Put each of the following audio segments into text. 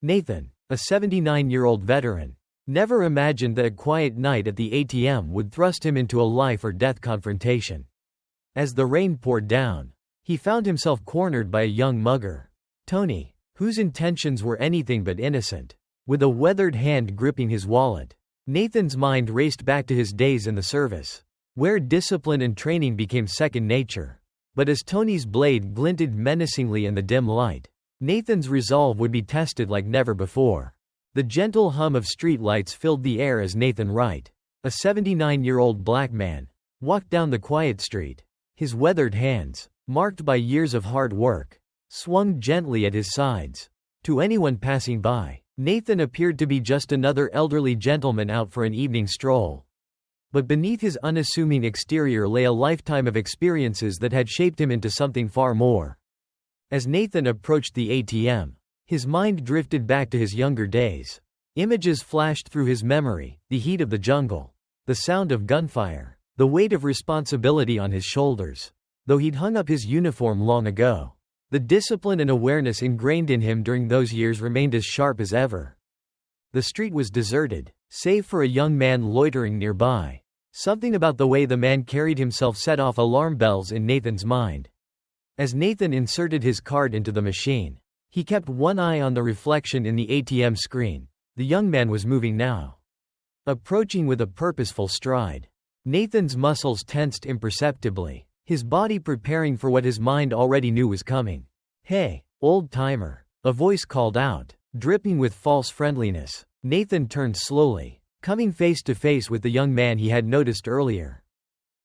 Nathan, a 79-year-old veteran, never imagined that a quiet night at the ATM would thrust him into a life-or-death confrontation. As the rain poured down, he found himself cornered by a young mugger, Tony, whose intentions were anything but innocent. With a weathered hand gripping his wallet, Nathan's mind raced back to his days in the service, where discipline and training became second nature. But as Tony's blade glinted menacingly in the dim light, Nathan's resolve would be tested like never before. The gentle hum of streetlights filled the air as Nathan Wright, a 79-year-old black man, walked down the quiet street. His weathered hands, marked by years of hard work, swung gently at his sides. To anyone passing by, Nathan appeared to be just another elderly gentleman out for an evening stroll. But beneath his unassuming exterior lay a lifetime of experiences that had shaped him into something far more. As Nathan approached the ATM, his mind drifted back to his younger days. Images flashed through his memory, the heat of the jungle, the sound of gunfire, the weight of responsibility on his shoulders. Though he'd hung up his uniform long ago, the discipline and awareness ingrained in him during those years remained as sharp as ever. The street was deserted, save for a young man loitering nearby. Something about the way the man carried himself set off alarm bells in Nathan's mind. As Nathan inserted his card into the machine, he kept one eye on the reflection in the ATM screen. The young man was moving now, approaching with a purposeful stride. Nathan's muscles tensed imperceptibly, his body preparing for what his mind already knew was coming. "Hey, old-timer," a voice called out, dripping with false friendliness. Nathan turned slowly, coming face to face with the young man he had noticed earlier.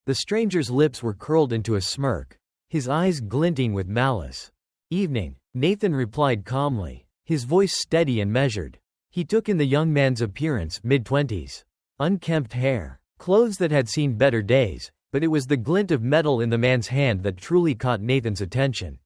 The stranger's lips were curled into a smirk, his eyes glinting with malice. "Evening," Nathan replied calmly, his voice steady and measured. He took in the young man's appearance, mid-20s. Unkempt hair, clothes that had seen better days, but it was the glint of metal in the man's hand that truly caught Nathan's attention.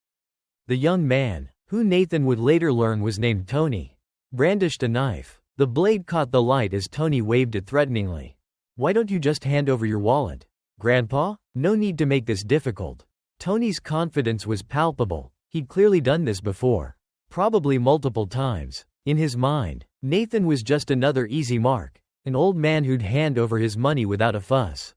The young man, who Nathan would later learn was named Tony, brandished a knife. The blade caught the light as Tony waved it threateningly. "Why don't you just hand over your wallet, Grandpa? No need to make this difficult." Tony's confidence was palpable. He'd clearly done this before, probably multiple times. In his mind, Nathan was just another easy mark, an old man who'd hand over his money without a fuss.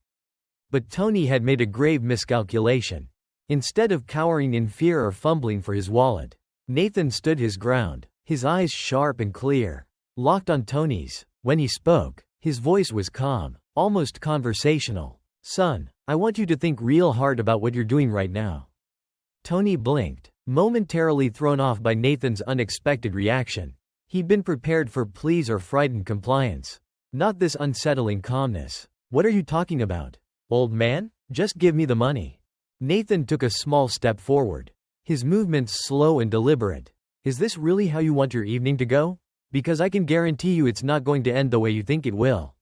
But Tony had made a grave miscalculation. Instead of cowering in fear or fumbling for his wallet, Nathan stood his ground, his eyes sharp and clear, locked on Tony's. When he spoke, his voice was calm, almost conversational. "Son, I want you to think real hard about what you're doing right now." Tony blinked, momentarily thrown off by Nathan's unexpected reaction. He'd been prepared for pleas or frightened compliance, not this unsettling calmness. "What are you talking about, old man? Just give me the money." Nathan took a small step forward, his movements slow and deliberate. "Is this really how you want your evening to go? Because I can guarantee you it's not going to end the way you think it will."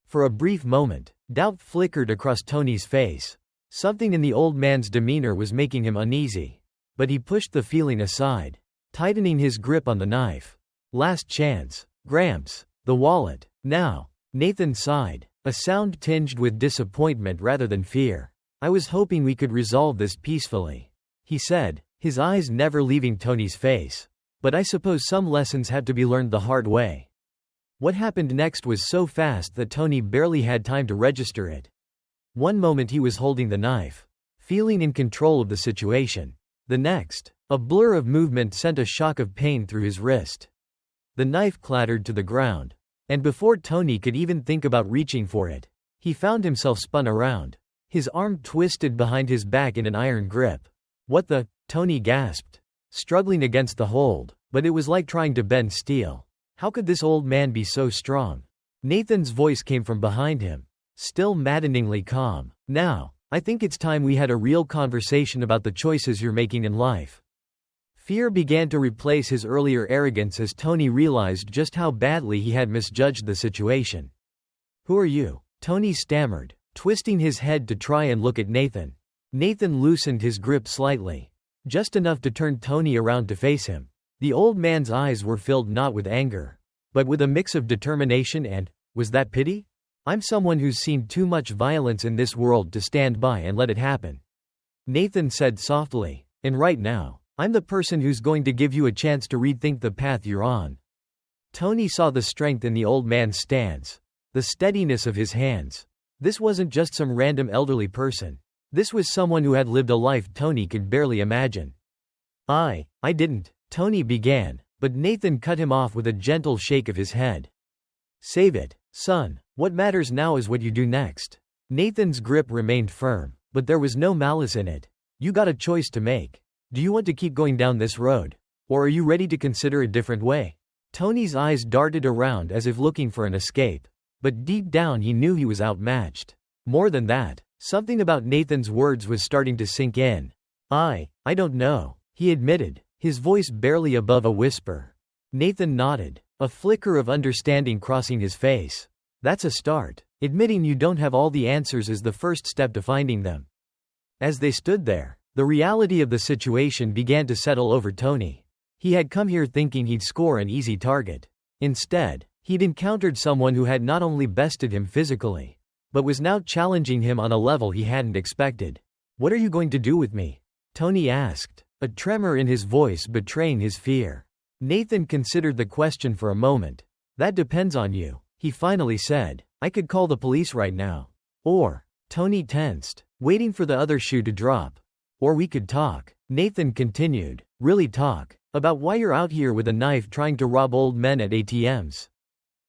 For a brief moment, doubt flickered across Tony's face. Something in the old man's demeanor was making him uneasy. But he pushed the feeling aside, tightening his grip on the knife. "Last chance, Gramps. The wallet. Now." Nathan sighed, a sound tinged with disappointment rather than fear. "I was hoping we could resolve this peacefully," he said, his eyes never leaving Tony's face. "But I suppose some lessons have to be learned the hard way." What happened next was so fast that Tony barely had time to register it. One moment he was holding the knife, feeling in control of the situation. The next, a blur of movement sent a shock of pain through his wrist. The knife clattered to the ground, and before Tony could even think about reaching for it, he found himself spun around, his arm twisted behind his back in an iron grip. "What the?" Tony gasped, struggling against the hold, but it was like trying to bend steel. How could this old man be so strong? Nathan's voice came from behind him, still maddeningly calm. "Now, I think it's time we had a real conversation about the choices you're making in life." Fear began to replace his earlier arrogance as Tony realized just how badly he had misjudged the situation. "Who are you?" Tony stammered, twisting his head to try and look at Nathan. Nathan loosened his grip slightly, just enough to turn Tony around to face him. The old man's eyes were filled not with anger, but with a mix of determination and, was that pity? "I'm someone who's seen too much violence in this world to stand by and let it happen," Nathan said softly, "and right now, I'm the person who's going to give you a chance to rethink the path you're on." Tony saw the strength in the old man's stance, the steadiness of his hands. This wasn't just some random elderly person. This was someone who had lived a life Tony could barely imagine. I didn't, Tony began, but Nathan cut him off with a gentle shake of his head. Save it, son. What matters now is what you do next. Nathan's grip remained firm, but there was no malice in it. You got a choice to make. Do you want to keep going down this road? Or are you ready to consider a different way? Tony's eyes darted around as if looking for an escape. But deep down he knew he was outmatched. More than that, something about Nathan's words was starting to sink in. I don't know, he admitted, his voice barely above a whisper. Nathan nodded, a flicker of understanding crossing his face. That's a start. Admitting you don't have all the answers is the first step to finding them. As they stood there, the reality of the situation began to settle over Tony. He had come here thinking he'd score an easy target. Instead, he'd encountered someone who had not only bested him physically, but was now challenging him on a level he hadn't expected. What are you going to do with me? Tony asked, a tremor in his voice betraying his fear. Nathan considered the question for a moment. That depends on you, he finally said. I could call the police right now. Or, Tony tensed, waiting for the other shoe to drop. Or we could talk, Nathan continued. Really talk? About why you're out here with a knife trying to rob old men at ATMs.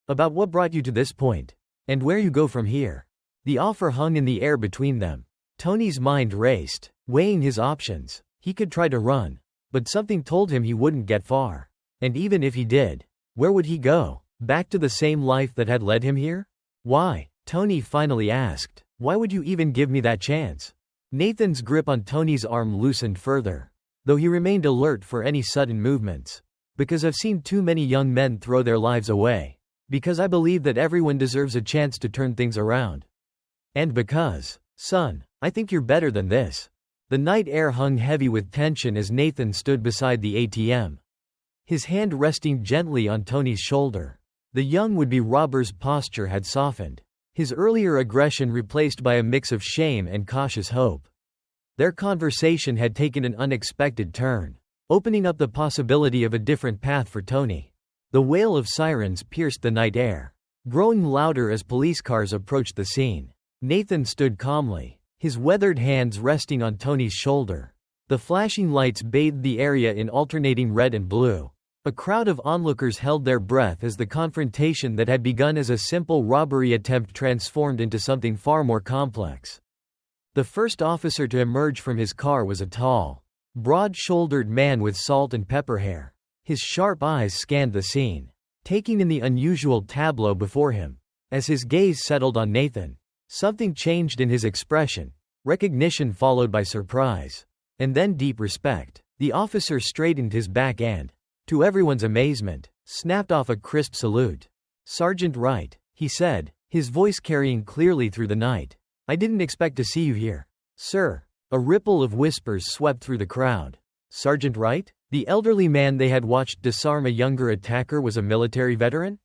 About what brought you to this point. And where you go from here. The offer hung in the air between them. Tony's mind raced, weighing his options. He could try to run, but something told him he wouldn't get far. And even if he did, where would he go? Back to the same life that had led him here? Why? Tony finally asked. Why would you even give me that chance? Nathan's grip on Tony's arm loosened further, though he remained alert for any sudden movements. Because I've seen too many young men throw their lives away. Because I believe that everyone deserves a chance to turn things around. And because, son, I think you're better than this. The night air hung heavy with tension as Nathan stood beside the ATM. His hand resting gently on Tony's shoulder. The young would-be robber's posture had softened, his earlier aggression replaced by a mix of shame and cautious hope. Their conversation had taken an unexpected turn, opening up the possibility of a different path for Tony. The wail of sirens pierced the night air, growing louder as police cars approached the scene. Nathan stood calmly, his weathered hands resting on Tony's shoulder. The flashing lights bathed the area in alternating red and blue. A crowd of onlookers held their breath as the confrontation that had begun as a simple robbery attempt transformed into something far more complex. The first officer to emerge from his car was a tall, broad-shouldered man with salt and pepper hair. His sharp eyes scanned the scene, taking in the unusual tableau before him. As his gaze settled on Nathan, something changed in his expression, recognition followed by surprise, and then deep respect. The officer straightened his back and, to everyone's amazement, snapped off a crisp salute. Sergeant Wright, he said, his voice carrying clearly through the night. I didn't expect to see you here. Sir. A ripple of whispers swept through the crowd. Sergeant Wright? The elderly man they had watched disarm a younger attacker was a military veteran?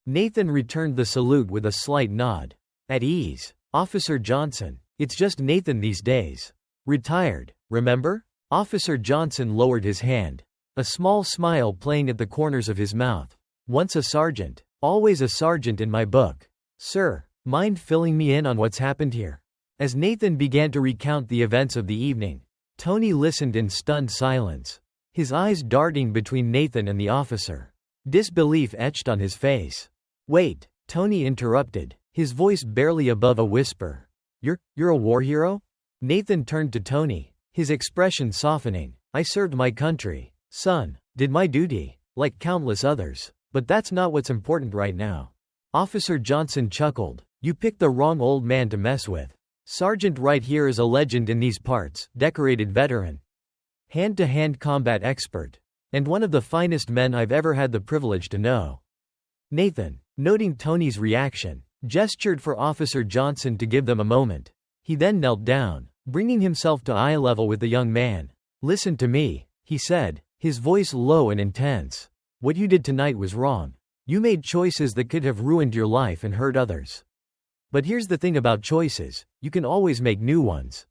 Nathan returned the salute with a slight nod. At ease, Officer Johnson. It's just Nathan these days. Retired, remember? Officer Johnson lowered his hand, a small smile playing at the corners of his mouth. Once a sergeant, always a sergeant in my book. Sir, mind filling me in on what's happened here? As Nathan began to recount the events of the evening, Tony listened in stunned silence, his eyes darting between Nathan and the officer. Disbelief etched on his face. Wait, Tony interrupted, his voice barely above a whisper. You're a war hero? Nathan turned to Tony, his expression softening. I served my country, son, did my duty, like countless others. But that's not what's important right now. Officer Johnson chuckled. You picked the wrong old man to mess with. Sergeant Wright here is a legend in these parts, decorated veteran, hand-to-hand combat expert, and one of the finest men I've ever had the privilege to know. Nathan, noting Tony's reaction, gestured for Officer Johnson to give them a moment. He then knelt down, bringing himself to eye level with the young man. Listen to me, he said, his voice low and intense. What you did tonight was wrong. You made choices that could have ruined your life and hurt others. But here's the thing about choices, you can always make new ones.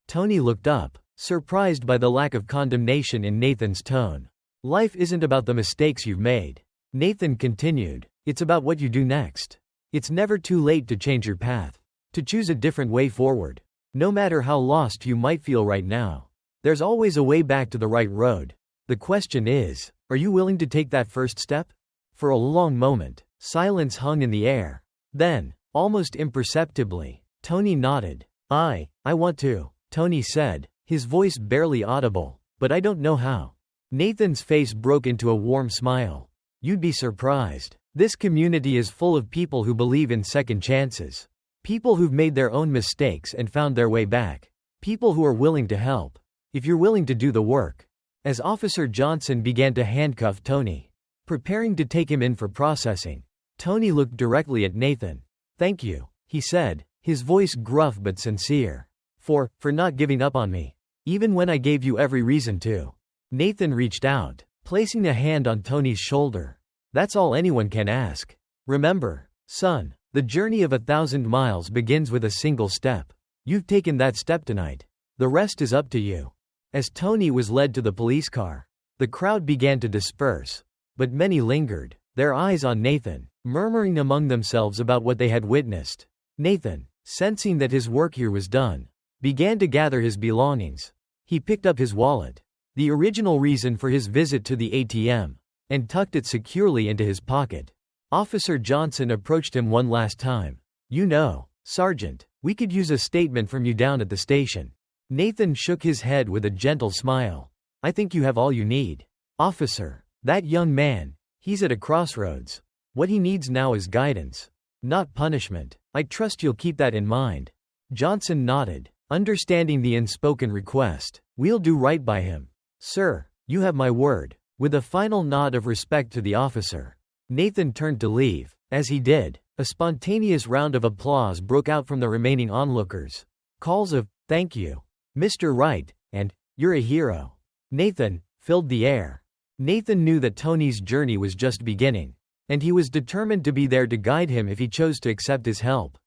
Tony looked up, surprised by the lack of condemnation in Nathan's tone. Life isn't about the mistakes you've made. Nathan continued, "It's about what you do next. It's never too late to change your path, to choose a different way forward. No matter how lost you might feel right now, there's always a way back to the right road. The question is, are you willing to take that first step?" For a long moment, silence hung in the air. Then, almost imperceptibly, Tony nodded. I want to," Tony said, his voice barely audible, "but I don't know how." Nathan's face broke into a warm smile. "You'd be surprised. This community is full of people who believe in second chances. People who've made their own mistakes and found their way back. People who are willing to help, if you're willing to do the work." As Officer Johnson began to handcuff Tony, preparing to take him in for processing, Tony looked directly at Nathan. "Thank you," he said, his voice gruff but sincere. For not giving up on me. Even when I gave you every reason to." Nathan reached out, placing a hand on Tony's shoulder. "That's all anyone can ask. Remember, son, the journey of 1,000 miles begins with a single step. You've taken that step tonight. The rest is up to you." As Tony was led to the police car, the crowd began to disperse, but many lingered, their eyes on Nathan, murmuring among themselves about what they had witnessed. Nathan, sensing that his work here was done, began to gather his belongings. He picked up his wallet, the original reason for his visit to the ATM, and tucked it securely into his pocket. Officer Johnson approached him one last time. "You know, Sergeant, we could use a statement from you down at the station." Nathan shook his head with a gentle smile. "I think you have all you need. Officer, that young man, he's at a crossroads. What he needs now is guidance, not punishment. I trust you'll keep that in mind." Johnson nodded, understanding the unspoken request. "We'll do right by him. Sir, you have my word." With a final nod of respect to the officer, Nathan turned to leave. As he did, a spontaneous round of applause broke out from the remaining onlookers. Calls of, "Thank you, Mr. Wright," and, "You're a hero, Nathan," filled the air. Nathan knew that Tony's journey was just beginning, and he was determined to be there to guide him if he chose to accept his help.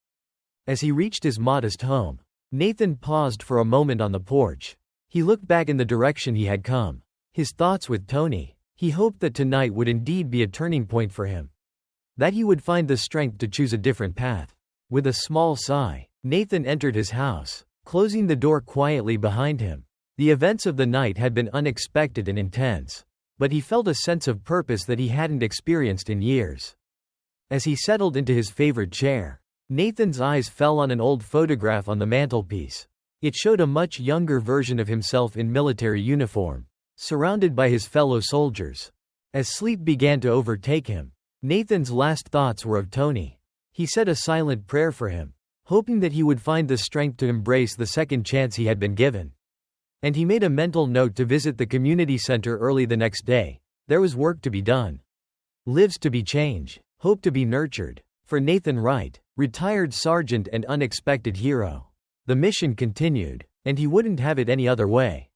As he reached his modest home, Nathan paused for a moment on the porch. He looked back in the direction he had come, his thoughts with Tony. He hoped that tonight would indeed be a turning point for him, that he would find the strength to choose a different path. With a small sigh, Nathan entered his house, closing the door quietly behind him. The events of the night had been unexpected and intense, but he felt a sense of purpose that he hadn't experienced in years. As he settled into his favorite chair, Nathan's eyes fell on an old photograph on the mantelpiece. It showed a much younger version of himself in military uniform, surrounded by his fellow soldiers. As sleep began to overtake him, Nathan's last thoughts were of Tony. He said a silent prayer for him, hoping that he would find the strength to embrace the second chance he had been given. And he made a mental note to visit the community center early the next day. There was work to be done. Lives to be changed, hope to be nurtured. For Nathan Wright, retired sergeant and unexpected hero, the mission continued, and he wouldn't have it any other way.